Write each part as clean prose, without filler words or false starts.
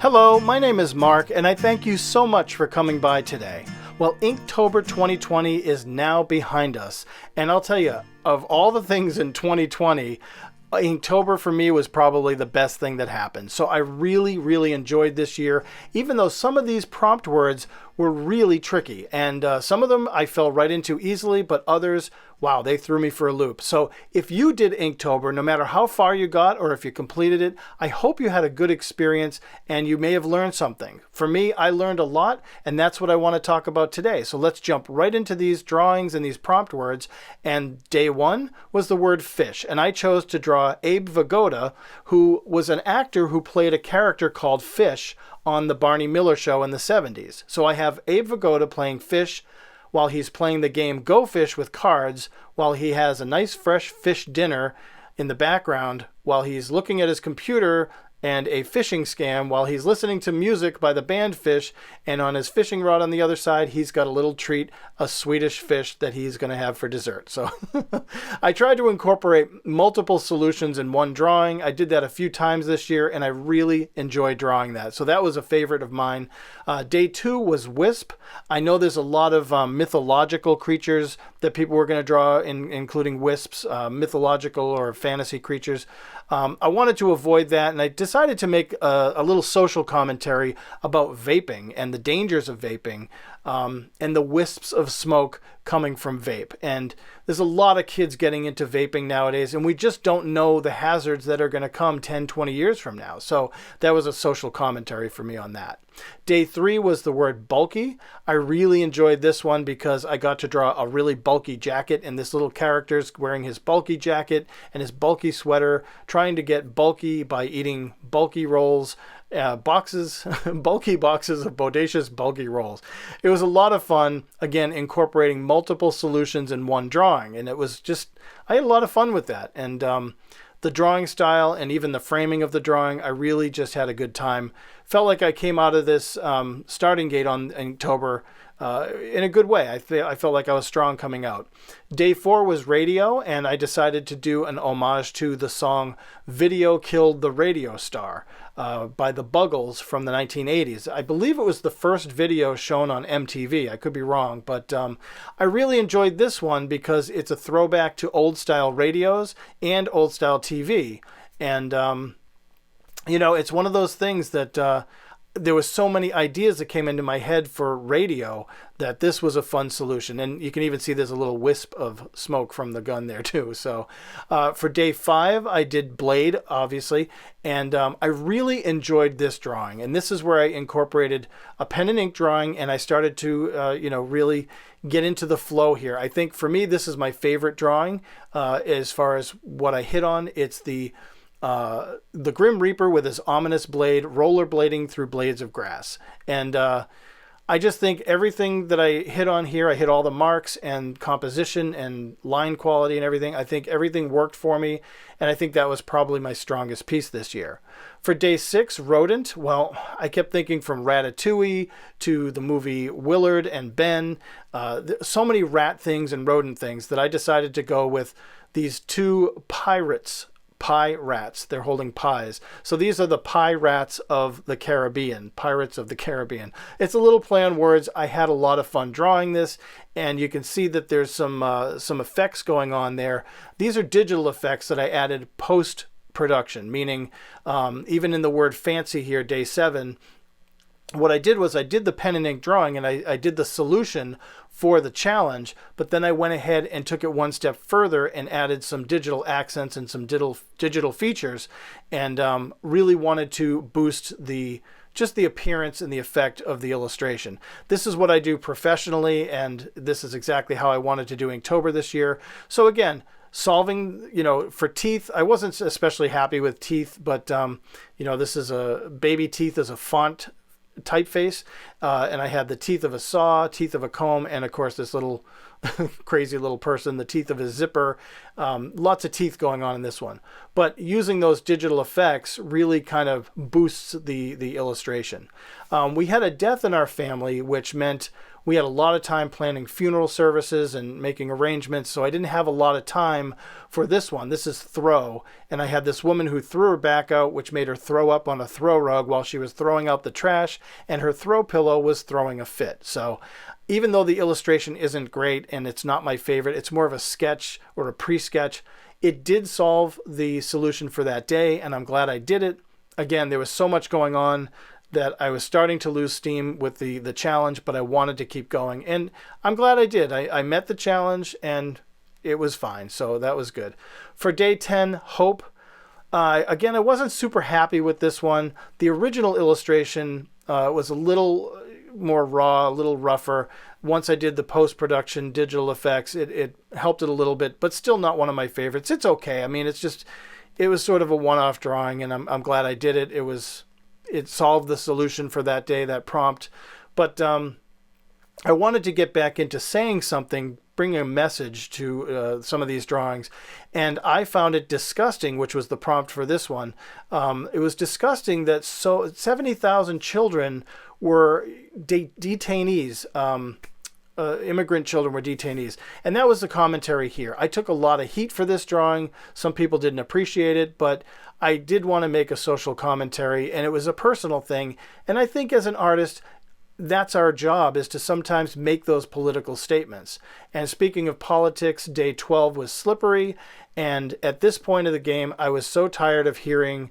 Hello, my name is Mark, and I thank you so much for coming by today. Well, Inktober 2020 is now behind us, and I'll tell you, of all the things in 2020, Inktober for me was probably the best thing that happened. So I really enjoyed this year, even though some of these prompt words were really tricky, and some of them I fell right into easily, but others, wow, they threw me for a loop. So if you did Inktober, no matter how far you got or if you completed it, I hope you had a good experience and you may have learned something. For me, I learned a lot, and that's what I want to talk about today. So let's jump right into these drawings and these prompt words. And day one was the word fish, and I chose to draw Abe Vigoda, who was an actor who played a character called Fish on the Barney Miller Show in the 70s. So I have Abe Vigoda playing Fish while he's playing the game Go Fish with cards, while he has a nice fresh fish dinner in the background, while he's looking at his computer and a fishing scam, while he's listening to music by the band Fish, and on his fishing rod on the other side, he's got a little treat, a Swedish fish that he's going to have for dessert. So I tried to incorporate multiple solutions in one drawing. I did that a few times this year, and I really enjoyed drawing that. So that was a favorite of mine. Day two was WISP. I know there's a lot of mythological creatures that people were going to draw, including wisps, mythological or fantasy creatures. I wanted to avoid that, and I decided to make a little social commentary about vaping and the dangers of vaping, and the wisps of smoke coming from vape. And there's a lot of kids getting into vaping nowadays, and we just don't know the hazards that are going to come 10, 20 years from now. So that was a social commentary for me on that. Day three was the word bulky. I really enjoyed this one because I got to draw a really bulky jacket, and this little character's wearing his bulky jacket and his bulky sweater, trying to get bulky by eating bulky rolls, bulky boxes of bodacious bulky rolls. It was a lot of fun, again, incorporating multiple solutions in one drawing, and it was just, I had a lot of fun with that. And the drawing style and even the framing of the drawing, I really just had a good time. Felt like I came out of this starting gate on Inktober in a good way. I felt like I was strong coming out. Day four was radio, and I decided to do an homage to the song Video Killed the Radio Star by the Buggles from the 1980s. I believe it was the first video shown on MTV. I could be wrong, but I really enjoyed this one because it's a throwback to old style radios and old style TV. And you know, it's one of those things that there was so many ideas that came into my head for radio that this was a fun solution. And you can even see there's a little wisp of smoke from the gun there too. So for day five, I did Blade, obviously, and I really enjoyed this drawing. And this is where I incorporated a pen and ink drawing, and I started to, really get into the flow here. I think for me, this is my favorite drawing as far as what I hit on. It's the Grim Reaper with his ominous blade rollerblading through blades of grass. And I just think everything that I hit on here, I hit all the marks and composition and line quality and everything. I think everything worked for me, and I think that was probably my strongest piece this year. For day six, rodent, well, I kept thinking from Ratatouille to the movie Willard and Ben, so many rat things and rodent things that I decided to go with these two pie rats. They're holding pies. So these are the pie rats of the Caribbean, Pirates of the Caribbean. It's a little play on words. I had a lot of fun drawing this, and you can see that there's some effects going on there. These are digital effects that I added post-production, meaning even in the word fancy here, day seven, what I did was I did the pen and ink drawing, and I did the solution for the challenge, but then I went ahead and took it one step further and added some digital accents and some digital features, and really wanted to boost just the appearance and the effect of the illustration. This is what I do professionally, and this is exactly how I wanted to do Inktober this year. So again, solving, for teeth, I wasn't especially happy with teeth, but this is a baby teeth as a font typeface, and I had the teeth of a saw, teeth of a comb, and of course this little crazy little person, the teeth of a zipper. Lots of teeth going on in this one, but using those digital effects really kind of boosts the illustration. We had a death in our family, which meant we had a lot of time planning funeral services and making arrangements, so I didn't have a lot of time for this one. This is throw, and I had this woman who threw her back out, which made her throw up on a throw rug while she was throwing out the trash, and her throw pillow was throwing a fit. So even though the illustration isn't great and it's not my favorite, it's more of a sketch or a pre-sketch, it did solve the solution for that day, and I'm glad I did it. Again, there was so much going on that I was starting to lose steam with the challenge, but I wanted to keep going. And I'm glad I did. I met the challenge, and it was fine. So that was good. For day 10, Hope. Again, I wasn't super happy with this one. The original illustration was a little more raw, a little rougher. Once I did the post-production digital effects, it helped it a little bit, but still not one of my favorites. It's okay. I mean, it was sort of a one-off drawing, and I'm glad I did it. It solved the solution for that day, that prompt. But I wanted to get back into saying something, bringing a message to some of these drawings. And I found it disgusting, which was the prompt for this one. It was disgusting that 70,000 children were detainees. Immigrant children were detainees. And that was the commentary here. I took a lot of heat for this drawing. Some people didn't appreciate it, but I did want to make a social commentary, and it was a personal thing. And I think as an artist, that's our job, is to sometimes make those political statements. And speaking of politics, day 12 was slippery. And at this point of the game, I was so tired of hearing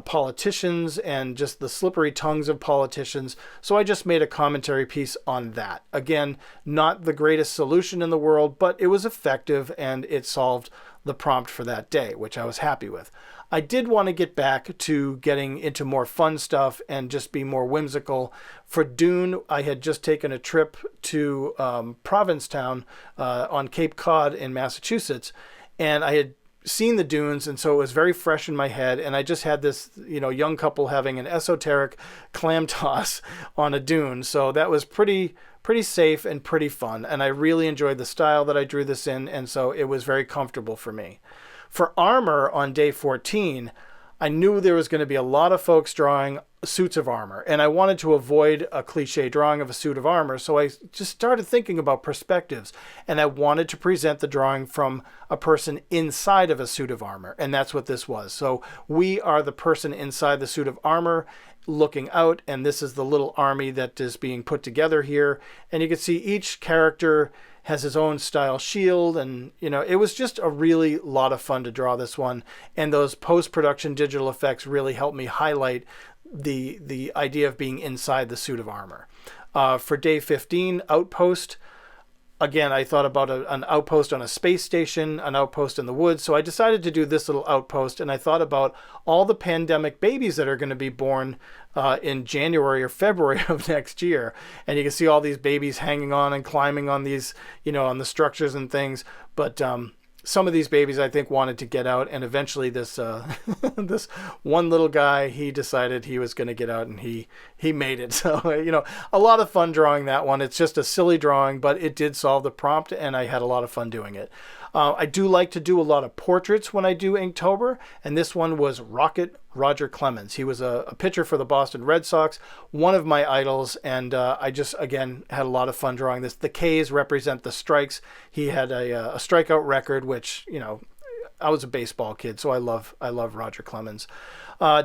politicians and just the slippery tongues of politicians. So I just made a commentary piece on that. Again, not the greatest solution in the world, but it was effective and it solved the prompt for that day, which I was happy with. I did want to get back to getting into more fun stuff and just be more whimsical. For Dune, I had just taken a trip to Provincetown on Cape Cod in Massachusetts, and I had seen the dunes, and so it was very fresh in my head, and I just had this young couple having an esoteric clam toss on a dune, so that was pretty safe and pretty fun, and I really enjoyed the style that I drew this in, and so it was very comfortable for me. For armor on day 14, I knew there was going to be a lot of folks drawing suits of armor, and I wanted to avoid a cliche drawing of a suit of armor, so I just started thinking about perspectives, and I wanted to present the drawing from a person inside of a suit of armor, and that's what this was. So we are the person inside the suit of armor looking out, and this is the little army that is being put together here, and you can see each character has his own style shield, and it was just a really lot of fun to draw this one, and those post-production digital effects really helped me highlight the idea of being inside the suit of armor. For day 15, Outpost. Again, I thought about an outpost on a space station, an outpost in the woods, so I decided to do this little outpost, and I thought about all the pandemic babies that are going to be born in January or February of next year. And you can see all these babies hanging on and climbing on these, on the structures and things. But some of these babies, I think, wanted to get out, and eventually this this one little guy, he decided he was going to get out, and he made it. So, a lot of fun drawing that one. It's just a silly drawing, but it did solve the prompt, and I had a lot of fun doing it. I do like to do a lot of portraits when I do Inktober, and this one was Roger Clemens. He was a pitcher for the Boston Red Sox, one of my idols, and I just, again, had a lot of fun drawing this. The K's represent the strikes. He had a strikeout record, which, I was a baseball kid, so I love Roger Clemens.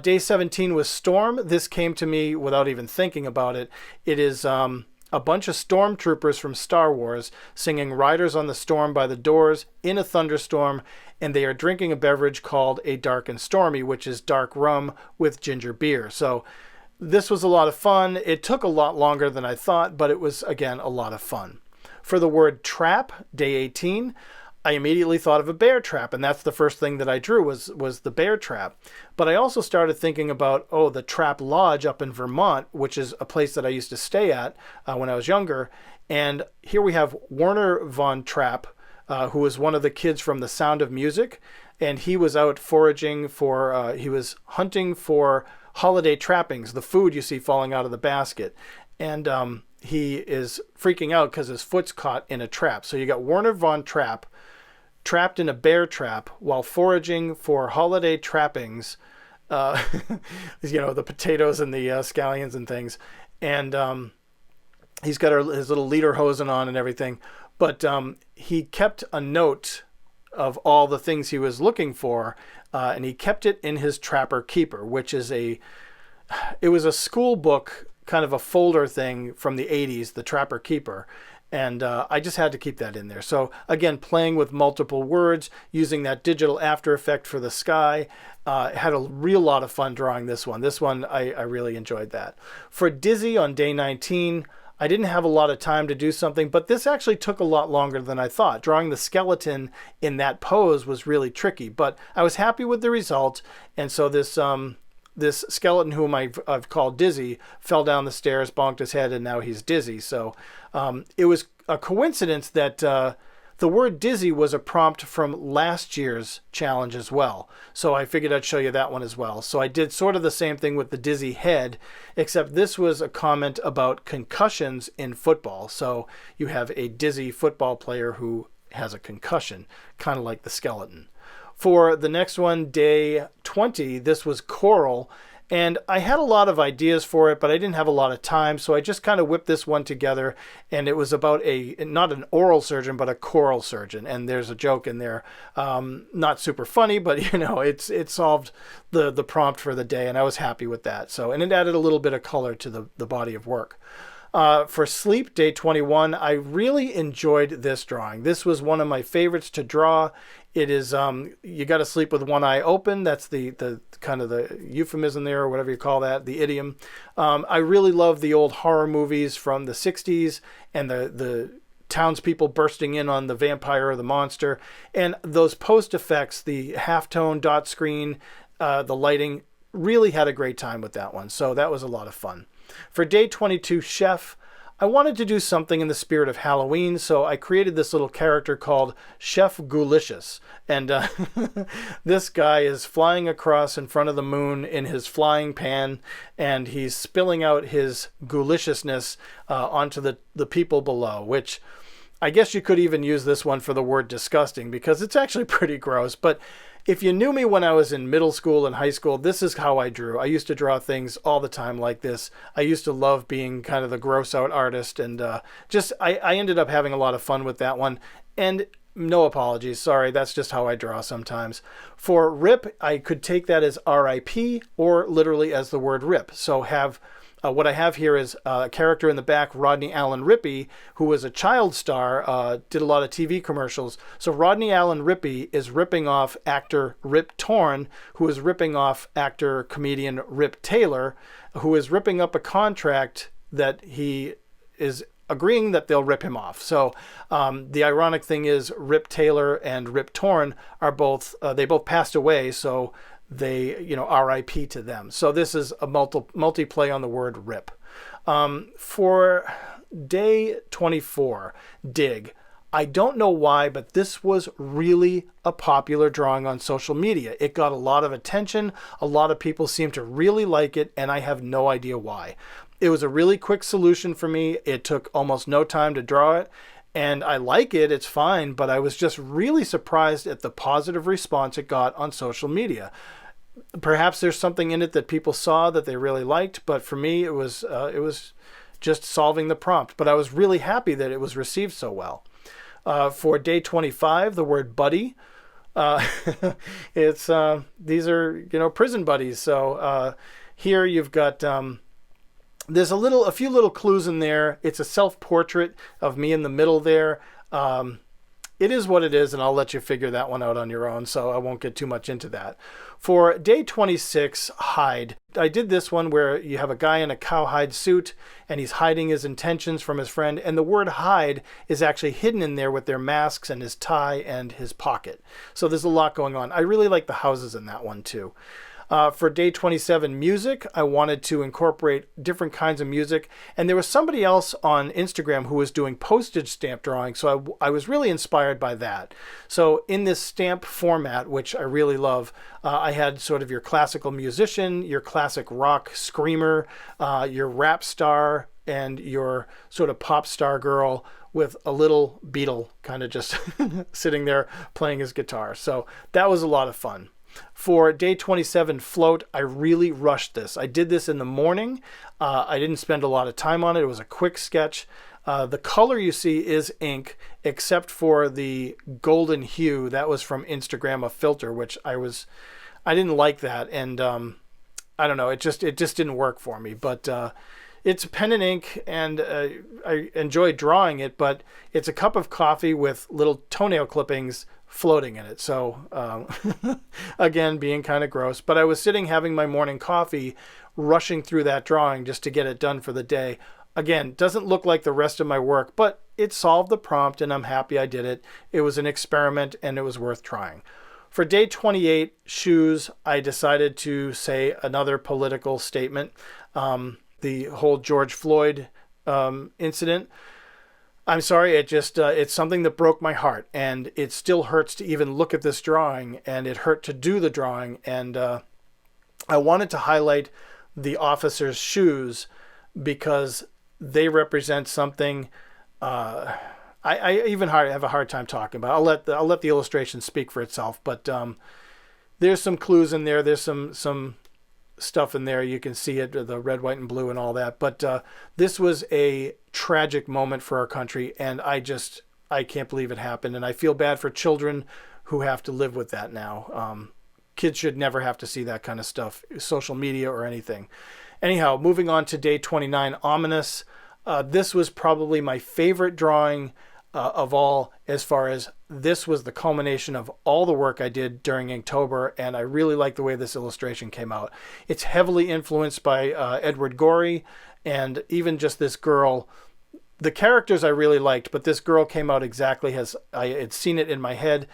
Day 17 was Storm. This came to me without even thinking about it. It is a bunch of stormtroopers from Star Wars singing Riders on the Storm by the Doors in a thunderstorm, and they are drinking a beverage called a Dark and Stormy, which is dark rum with ginger beer. So this was a lot of fun. It took a lot longer than I thought, but it was, again, a lot of fun. For the word trap, day 18, I immediately thought of a bear trap, and that's the first thing that I drew was the bear trap. But I also started thinking about, the Trap Lodge up in Vermont, which is a place that I used to stay at when I was younger. And here we have Werner von Trapp, who was one of the kids from The Sound of Music, and he was out foraging for, he was hunting for holiday trappings, the food you see falling out of the basket. And he is freaking out because his foot's caught in a trap. So you got Werner von Trapp trapped in a bear trap while foraging for holiday trappings, the potatoes and the scallions and things. And He's got his little lederhosen on and everything, but he kept a note of all the things he was looking for, and he kept it in his Trapper Keeper, which is it was a school book, kind of a folder thing from the 80s, the Trapper Keeper. And I just had to keep that in there. So again, playing with multiple words, using that digital after effect for the sky. Had a real lot of fun drawing this one. This one, I really enjoyed that. For Dizzy on day 19, I didn't have a lot of time to do something, but this actually took a lot longer than I thought. Drawing the skeleton in that pose was really tricky, but I was happy with the result. And so this skeleton, whom I've called Dizzy, fell down the stairs, bonked his head, and now he's dizzy. So it was a coincidence that the word dizzy was a prompt from last year's challenge as well. So I figured I'd show you that one as well. So I did sort of the same thing with the dizzy head, except this was a comment about concussions in football. So you have a dizzy football player who has a concussion, kind of like the skeleton. For the next one, day 20, this was coral. And I had a lot of ideas for it, but I didn't have a lot of time. So I just kind of whipped this one together. And it was about not an oral surgeon, but a coral surgeon. And there's a joke in there. Not super funny, but it solved the prompt for the day. And I was happy with that. So, and it added a little bit of color to the body of work. For sleep, day 21, I really enjoyed this drawing. This was one of my favorites to draw. It is, you got to sleep with one eye open. That's the kind of the euphemism there, or whatever you call that, the idiom. I really love the old horror movies from the 60s and the townspeople bursting in on the vampire or the monster. And those post effects, the halftone dot screen, the lighting, really had a great time with that one. So that was a lot of fun. For day 22, Chef, I wanted to do something in the spirit of Halloween, so I created this little character called Chef Ghoulicious. And this guy is flying across in front of the moon in his flying pan, and he's spilling out his ghouliciousness onto the people below, which I guess you could even use this one for the word disgusting, because it's actually pretty gross. But if you knew me when I was in middle school and high school, this is how I drew. I used to draw things all the time like this. I used to love being kind of the gross out artist, and I ended up having a lot of fun with that one. And no apologies, sorry, that's just how I draw sometimes. For Rip, I could take that as R.I.P. or literally as the word rip. So what I have here is a character in the back, Rodney Allen Rippey, who was a child star, did a lot of TV commercials. So Rodney Allen Rippey is ripping off actor Rip Torn, who is ripping off actor comedian Rip Taylor, who is ripping up a contract that he is agreeing that they'll rip him off. So the ironic thing is Rip Taylor and Rip Torn are both, they both passed away. So they, RIP to them. So this is a multi-play on the word rip. For day 24, Dig. I don't know why, but this was really a popular drawing on social media. It got a lot of attention. A lot of people seem to really like it, and I have no idea why. It was a really quick solution for me. It took almost no time to draw it. And I like it, it's fine, but I was just really surprised at the positive response it got on social media. Perhaps there's something in it that people saw that they really liked, but for me it was just solving the prompt. But I was really happy that it was received so well. For day 25, the word buddy. These are prison buddies. So here you've got there's a few little clues in there. It's a self-portrait of me in the middle there. It is what it is, and I'll let you figure that one out on your own, so I won't get too much into that. For day 26, Hide. I did this one where you have a guy in a cowhide suit, and he's hiding his intentions from his friend, and the word hide is actually hidden in there with their masks and his tie and his pocket. So there's a lot going on. I really like the houses in that one, too. For day 27, music, I wanted to incorporate different kinds of music. And there was somebody else on Instagram who was doing postage stamp drawing. So I was really inspired by that. So in this stamp format, which I really love, I had sort of your classical musician, your classic rock screamer, your rap star, and your sort of pop star girl with a little Beatle kind of just sitting there playing his guitar. So that was a lot of fun. For day 27 float, I really rushed this. I did this in the morning. I didn't spend a lot of time on it. It was a quick sketch. The color you see is ink, except for the golden hue. That was from Instagram, a filter, which I didn't like that, and I don't know, it just didn't work for me. But it's pen and ink, and I enjoy drawing it, but it's a cup of coffee with little toenail clippings floating in it. So again, being kind of gross, but I was sitting having my morning coffee, rushing through that drawing just to get it done for the day. Again, doesn't look like the rest of my work, but it solved the prompt and I'm happy I did it. It was an experiment and it was worth trying. For day 28, shoes, I decided to say another political statement. The whole George Floyd incident. I'm sorry, it's something that broke my heart, and it still hurts to even look at this drawing, and it hurt to do the drawing. And I wanted to highlight the officer's shoes because they represent something I even have a hard time talking about. I'll let the illustration speak for itself. But there's some clues in there. There's some stuff in there. You can see it, the red, white, and blue, and all that. But this was a tragic moment for our country, and I can't believe it happened. And I feel bad for children who have to live with that now. Kids should never have to see that kind of stuff, social media or anything. Anyhow, moving on to day 29, ominous. This was probably my favorite drawing of all, as far as this was the culmination of all the work I did during Inktober, and I really like the way this illustration came out. It's heavily influenced by Edward Gorey, and even just this girl. The characters I really liked, but this girl came out exactly as I had seen it in my head.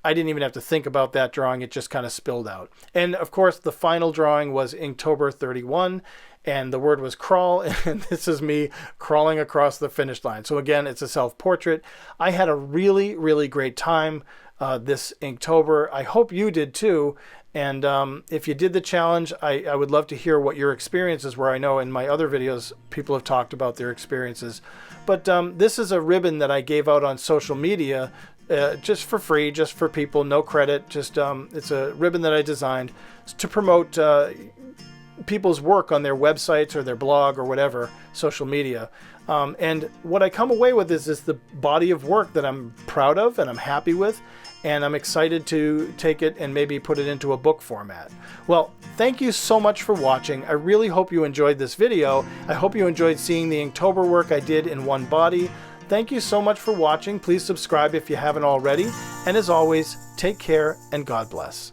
I didn't even have to think about that drawing. It just kind of spilled out. And of course, the final drawing was Inktober 31, and the word was crawl, and this is me crawling across the finish line. So again, it's a self-portrait. I had a really, really great time this Inktober. I hope you did too. And if you did the challenge, I would love to hear what your experiences were. I know in my other videos, people have talked about their experiences. But this is a ribbon that I gave out on social media just for free, just for people, no credit. Just it's a ribbon that I designed to promote people's work on their websites or their blog or whatever, social media. And what I come away with is the body of work that I'm proud of and I'm happy with, and I'm excited to take it and maybe put it into a book format. Well, thank you so much for watching. I really hope you enjoyed this video. I hope you enjoyed seeing the Inktober work I did in one body. Thank you so much for watching. Please subscribe if you haven't already. And as always, take care and God bless.